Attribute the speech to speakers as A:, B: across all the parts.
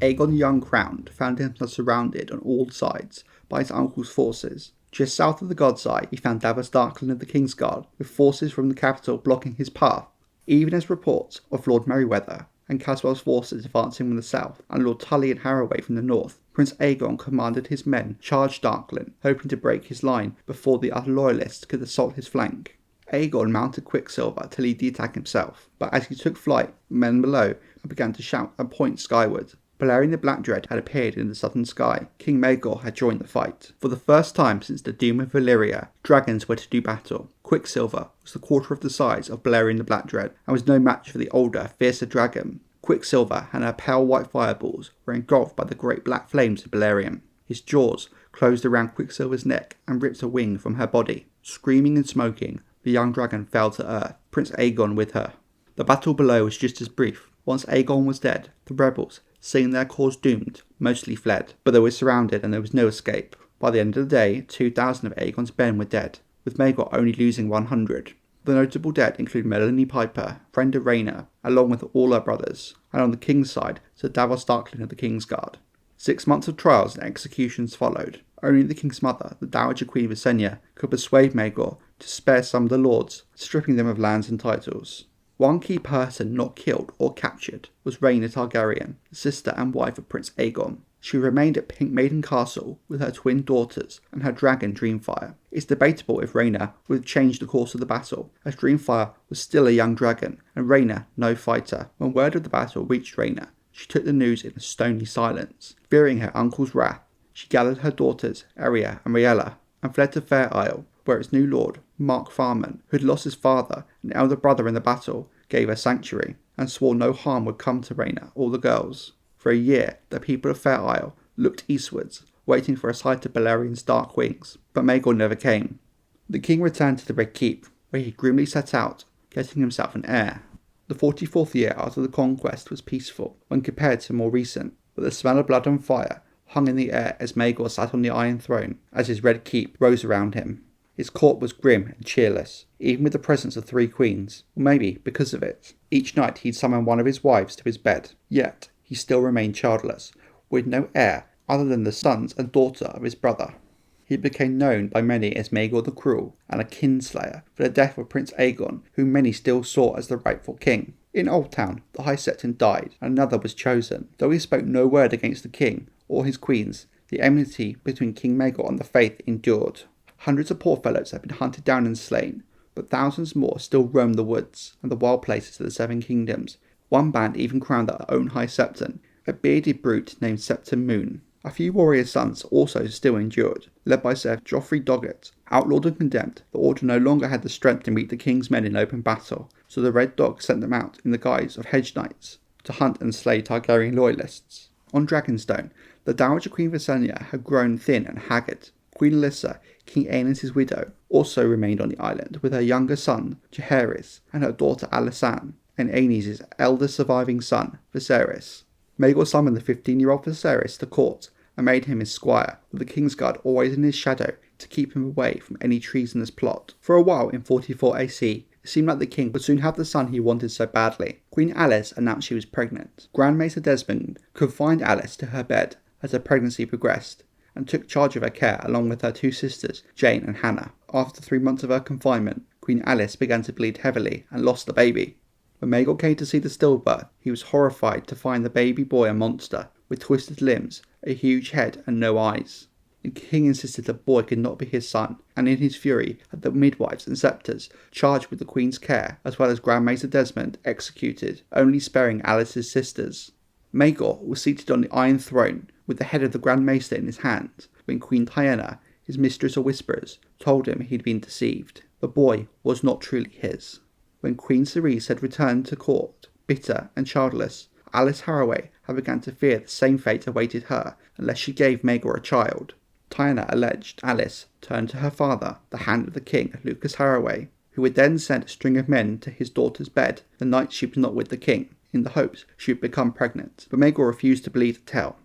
A: Aegon the Uncrowned found himself surrounded on all sides by his uncle's forces. Just south of the God's Eye, he found Davos Darkling of the Kingsguard, with forces from the capital blocking his path, even as reports of Lord Merryweather and Caswell's forces advancing from the south, and Lord Tully and Harroway from the north. Prince Aegon commanded his men charge Darkling, hoping to break his line before the other loyalists could assault his flank. Aegon mounted Quicksilver to lead the attack himself, but as he took flight, men below began to shout and point skyward. Balerion the Blackdread had appeared in the southern sky. King Maegor had joined the fight. For the first time since the doom of Valyria, dragons were to do battle. Quicksilver was the quarter of the size of Balerion the Blackdread, and was no match for the older, fiercer dragon. Quicksilver and her pale white fireballs were engulfed by the great black flames of Balerion. His jaws closed around Quicksilver's neck and ripped a wing from her body. Screaming and smoking, the young dragon fell to earth, Prince Aegon with her. The battle below was just as brief. Once Aegon was dead, the rebels, seeing their cause doomed, mostly fled, but they were surrounded and there was no escape. By the end of the day, 2,000 of Aegon's men were dead, with Maegor only losing 100. The notable dead include Melanie Piper, friend of Rhaena, along with all her brothers, and on the king's side, Sir Davos Darkling of the Kingsguard. 6 months of trials and executions followed. Only the king's mother, the Dowager Queen Visenya, could persuade Maegor to spare some of the lords, stripping them of lands and titles. One key person not killed or captured was Rhaena Targaryen, the sister and wife of Prince Aegon. She remained at Pink Maiden Castle with her twin daughters and her dragon Dreamfire. It's debatable if Rhaena would have changed the course of the battle, as Dreamfire was still a young dragon and Rhaena no fighter. When word of the battle reached Rhaena, she took the news in a stony silence. Fearing her uncle's wrath, she gathered her daughters Arya and Rhaella and fled to Fair Isle, where its new lord, Mark Farman, who had lost his father and elder brother in the battle, gave her sanctuary, and swore no harm would come to Rhaena or the girls. For a year, the people of Fair Isle looked eastwards, waiting for a sight of Balerion's dark wings, but Maegor never came. The king returned to the Red Keep, where he grimly set out, getting himself an heir. The 44th year after the conquest was peaceful, when compared to more recent, but the smell of blood and fire hung in the air as Maegor sat on the Iron Throne, as his Red Keep rose around him. His court was grim and cheerless, even with the presence of 3 queens, or maybe because of it. Each night he'd summon one of his wives to his bed, yet he still remained childless, with no heir other than the sons and daughter of his brother. He became known by many as Maegor the Cruel and a kinslayer for the death of Prince Aegon, whom many still saw as the rightful king. In Old Town, the High Septon died and another was chosen. Though he spoke no word against the king or his queens, the enmity between King Maegor and the faith endured. Hundreds of poor fellows had been hunted down and slain, but thousands more still roamed the woods and the wild places of the 7 kingdoms. One band even crowned their own High Septon, a bearded brute named Septon Moon. A few warrior sons also still endured, led by Sir Joffrey Doggett. Outlawed and condemned, the order no longer had the strength to meet the king's men in open battle, so the Red Dog sent them out in the guise of hedge knights to hunt and slay Targaryen loyalists. On Dragonstone, the Dowager Queen Visenya had grown thin and haggard. Queen Alyssa, King Aenys' widow, also remained on the island with her younger son, Jaehaerys, and her daughter Alysanne, and Aenys' eldest surviving son, Viserys. Maegor summoned the 15-year-old Viserys to court and made him his squire, with the Kingsguard always in his shadow to keep him away from any treasonous plot. For a while in 44 AC, it seemed like the king would soon have the son he wanted so badly. Queen Alys announced she was pregnant. Grand Maester Desmond confined Alys to her bed as her pregnancy progressed, and took charge of her care along with her 2 sisters, Jane and Hannah. After 3 months of her confinement, Queen Alys began to bleed heavily and lost the baby. When Maegor came to see the stillbirth, he was horrified to find the baby boy a monster, with twisted limbs, a huge head and no eyes. The king insisted the boy could not be his son, and in his fury had the midwives and scepters charged with the queen's care, as well as Grand Maester Desmond executed, only sparing Alys's sisters. Maegor was seated on the Iron Throne, with the head of the Grand Maester in his hand, when Queen Tyenna, his mistress of whisperers, told him he'd been deceived. The boy was not truly his. When Queen Cerise had returned to court, bitter and childless, Alys Harroway had begun to fear the same fate awaited her unless she gave Maegor a child. Tyenna alleged Alys turned to her father, the Hand of the King, Lucas Harroway, who would then send a string of men to his daughter's bed the night she was not with the king, in the hopes she would become pregnant. But Maegor refused to believe the tale.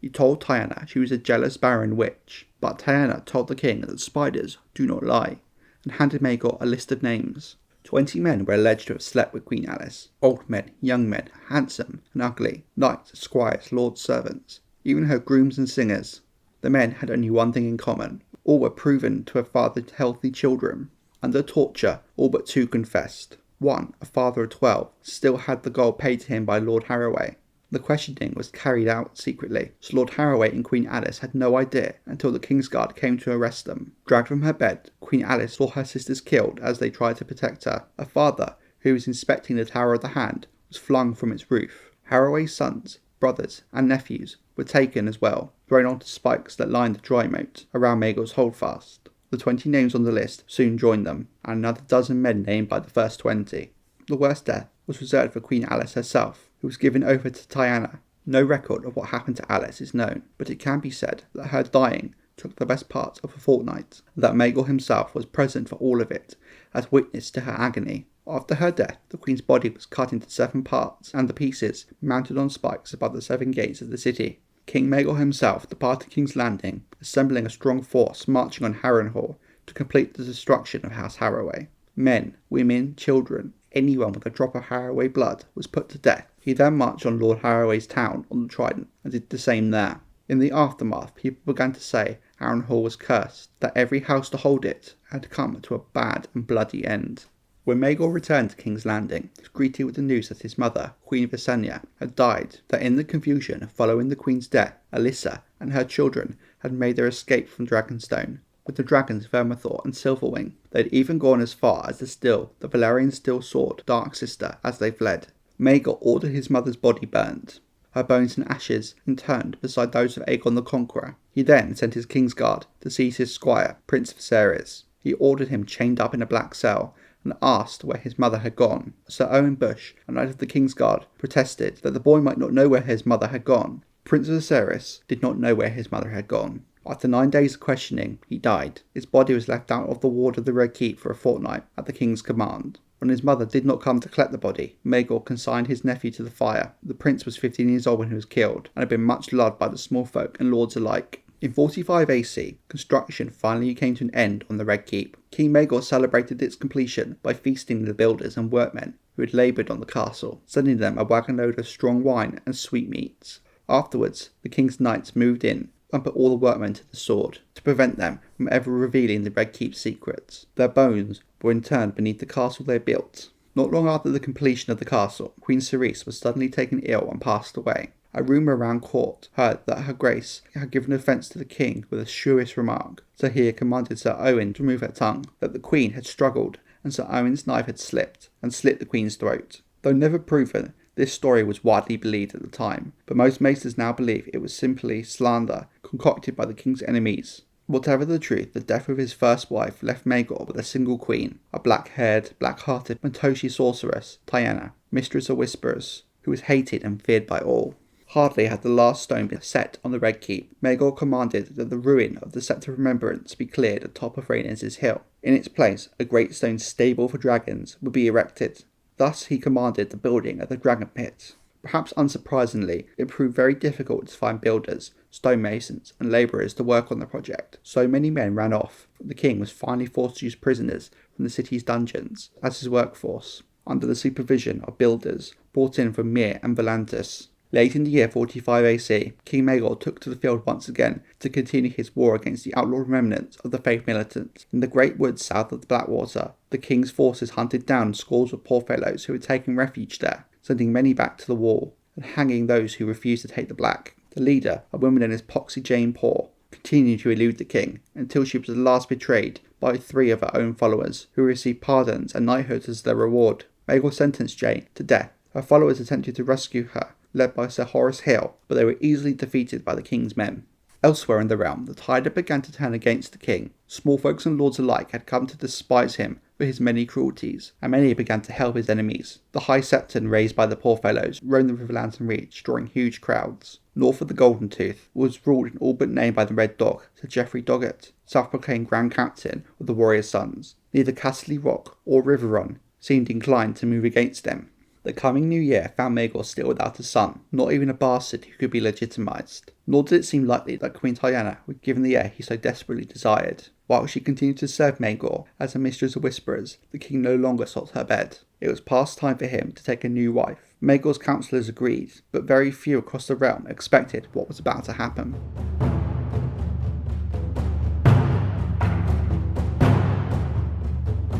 A: He told Tyenna she was a jealous barren witch, but Tyenna told the king that spiders do not lie, and handed Maegor a list of names. 20 men were alleged to have slept with Queen Alys. Old men, young men, handsome and ugly, knights, squires, lords, servants, even her grooms and singers. The men had only one thing in common. All were proven to have fathered healthy children. Under torture, all but 2 confessed. One, a father of 12, still had the gold paid to him by Lord Harroway. The questioning was carried out secretly, so Lord Harroway and Queen Alys had no idea until the Kingsguard came to arrest them. Dragged from her bed, Queen Alys saw her sisters killed as they tried to protect her. A father, who was inspecting the Tower of the Hand, was flung from its roof. Harroway's sons, brothers and nephews were taken as well, thrown onto spikes that lined the dry moat around Maegor's holdfast. The 20 names on the list soon joined them, and another dozen men named by the first 20. The worst death was reserved for Queen Alys herself, who was given over to Diana. No record of what happened to Alys is known, but it can be said that her dying took the best part of a fortnight, and that Maegor himself was present for all of it, as witness to her agony. After her death, the Queen's body was cut into 7 parts, and the pieces mounted on spikes above the 7 gates of the city. King Maegor himself departed King's Landing, assembling a strong force marching on Harrenhal to complete the destruction of House Harroway. Men, women, children, anyone with a drop of Harroway blood was put to death. He then marched on Lord Harroway's town on the Trident and did the same there. In the aftermath, people began to say Harrenhal was cursed, that every house to hold it had come to a bad and bloody end. When Maegor returned to King's Landing, he was greeted with the news that his mother, Queen Visenya, had died, that in the confusion following the Queen's death, Alyssa and her children had made their escape from Dragonstone, with the dragons Vermithor and Silverwing. They had even gone as far as to steal the Valyrian steel sword, Dark Sister, as they fled. Maegor ordered his mother's body burnt, her bones and ashes interred beside those of Aegon the Conqueror. He then sent his Kingsguard to seize his squire, Prince Viserys. He ordered him chained up in a black cell, and asked where his mother had gone. Sir Owen Bush, a knight of the Kingsguard, protested that the boy might not know where his mother had gone. Prince Viserys did not know where his mother had gone. After 9 days of questioning, he died. His body was left out of the ward of the Red Keep for a fortnight at the king's command. When his mother did not come to collect the body, Maegor consigned his nephew to the fire. The prince was 15 years old when he was killed, and had been much loved by the small folk and lords alike. In 45 AC, construction finally came to an end on the Red Keep. King Maegor celebrated its completion by feasting the builders and workmen who had laboured on the castle, sending them a wagon load of strong wine and sweetmeats. Afterwards, the king's knights moved in and put all the workmen to the sword, to prevent them from ever revealing the Red Keep's secrets. Their bones were interred beneath the castle they built. Not long after the completion of the castle, Queen Cerise was suddenly taken ill and passed away. A rumour around court heard that her grace had given offence to the king with a shrewish remark, so he had commanded Sir Owen to remove her tongue, that the queen had struggled and Sir Owen's knife had slipped and slit the queen's throat. Though never proven, this story was widely believed at the time, but most maesters now believe it was simply slander concocted by the king's enemies. Whatever the truth, the death of his first wife left Maegor with a single queen, a black-haired, black-hearted Mantoshi sorceress, Diana, mistress of whisperers, who was hated and feared by all. Hardly had the last stone been set on the Red Keep, Maegor commanded that the ruin of the Sceptre of Remembrance be cleared atop of Rhaenys' hill. In its place, a great stone stable for dragons would be erected. Thus he commanded the building of the Dragon Pit. Perhaps unsurprisingly, it proved very difficult to find builders, stonemasons and labourers to work on the project. So many men ran off, the king was finally forced to use prisoners from the city's dungeons as his workforce, under the supervision of builders brought in from Myr and Volantis. Late in the year 45 AC, King Maegor took to the field once again to continue his war against the outlawed remnants of the faith militants. In the great woods south of the Blackwater, the king's forces hunted down scores of poor fellows who had taken refuge there, sending many back to the wall, and hanging those who refused to take the black. The leader, a woman known as Poxy Jane Poor, continued to elude the king, until she was at last betrayed by 3 of her own followers, who received pardons and knighthood as their reward. Maegor sentenced Jane to death. Her followers attempted to rescue her, led by Sir Horace Hill, but they were easily defeated by the king's men. Elsewhere in the realm, the tide had begun to turn against the king. Small folks and lords alike had come to despise him for his many cruelties, and many began to help his enemies. The high septon raised by the poor fellows roamed the Riverlands and Reach, drawing huge crowds. North of the Golden Tooth was ruled and all but named by the Red Dog, Sir Geoffrey Doggett, self-proclaimed Grand Captain of the Warriors' Sons. Neither Castle Rock or Riverrun seemed inclined to move against them. The coming new year found Maegor still without a son, not even a bastard who could be legitimised. Nor did it seem likely that Queen Diana would give him the heir he so desperately desired. While she continued to serve Maegor as a mistress of whisperers, the king no longer sought her bed. It was past time for him to take a new wife. Maegor's counsellors agreed, but very few across the realm expected what was about to happen.